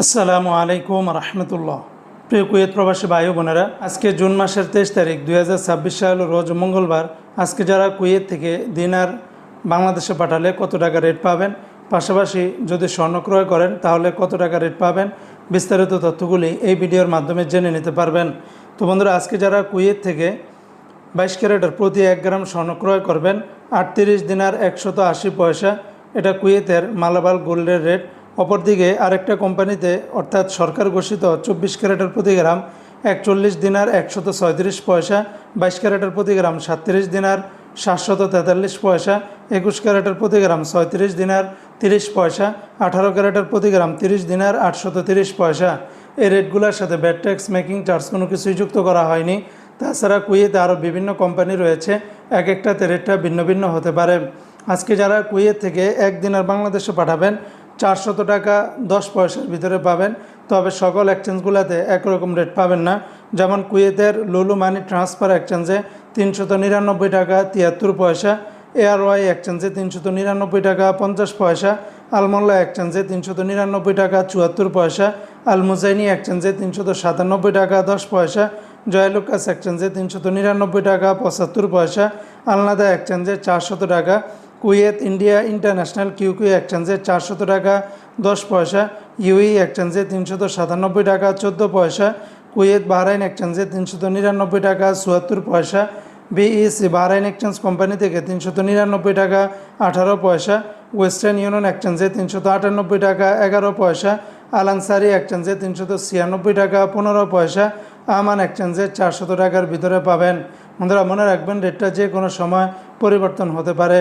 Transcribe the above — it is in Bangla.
আসসালামু আলাইকুম রহমতুল্লাহ। প্রিয় কুয়েত প্রবাসী ভাই বোনেরা, আজকে জুন মাসের 23 তারিখ 2026 সাল রোজ মঙ্গলবার। আজকে যারা কুয়েত থেকে দিনার বাংলাদেশে পাঠালে কত টাকা রেট পাবেন, পাশাপাশি যদি স্বর্ণ ক্রয় করেন তাহলে কত টাকা রেট পাবেন, বিস্তারিত তথ্যগুলি এই ভিডিওর মাধ্যমে জেনে নিতে পারবেন। তো বন্ধুরা, আজকে যারা কুয়েত থেকে 22 ক্যারেটের প্রতি 1 গ্রাম স্বর্ণ ক্রয় করবেন 38 দিনার 180 পয়সা, এটা কুয়েতের মালাবাল গোল্ডের রেট। অপরদিকে আরেকটা কোম্পানিতে অর্থাৎ সরকার ঘোষিত 24 ক্যারেটের প্রতি গ্রাম 41 দিনার 136 পয়সা, 22 ক্যারেটের প্রতি গ্রাম 37 দিনার 743 পয়সা, 21 ক্যারেটের প্রতি গ্রাম 36 দিনার 30 পয়সা, 18 ক্যারেটের প্রতি গ্রাম 30 দিনার 830 পয়সা। এই রেটগুলোর সাথে ব্যাট ট্যাক্স, মেকিং চার্জ কোনো কিছুই যুক্ত করা হয়নি। তাছাড়া কুয়েতে আরও বিভিন্ন কোম্পানি রয়েছে, এক একটাতে রেটটা ভিন্ন ভিন্ন হতে পারে। আজকে যারা কুয়েত থেকে 1 দিনার বাংলাদেশে পাঠাবেন 400 টাকা 10 পয়সার ভিতরে পাবেন। তবে সকল এক্সচেঞ্জগুলোতে একরকম রেট পাবেন না। যেমন কুয়েতের লুলু মানি ট্রান্সফার এক্সচেঞ্জে 399 টাকা 73 পয়সা, এআরওয়াই এক্সচেঞ্জে 399 টাকা 50 পয়সা, আলমোল্লা এক্সচেঞ্জে 399 টাকা 74 পয়সা, আল মুজাইনি এক্সচেঞ্জে 397 টাকা 10 পয়সা, জয়লুকাস এক্সচেঞ্জে 399 টাকা 75 পয়সা, আলনাদা এক্সচেঞ্জে 400 টাকা, কুয়েত ইন্ডিয়া ইন্টারন্যাশনাল কিউকিউ এক্সচেঞ্জে 400 টাকা 10 পয়সা, ইউই এক্সচেঞ্জে 397 টাকা 14 পয়সা, কুয়েত বাহরাইন এক্সচেঞ্জে 399 টাকা 74 পয়সা, বিইসি বাহরাইন এক্সচেঞ্জ কোম্পানি থেকে 399 টাকা 18 পয়সা, ওয়েস্টার্ন ইউনিয়ন এক্সচেঞ্জে 398 টাকা 11 পয়সা, আল আনসারি এক্সচেঞ্জে 396 টাকা 15 পয়সা, আমান এক্সচেঞ্জে 400 টাকার ভিতরে পাবেন। বন্ধুরা, মনে রাখবেন রেটটা যে কোনো সময় পরিবর্তন হতে পারে।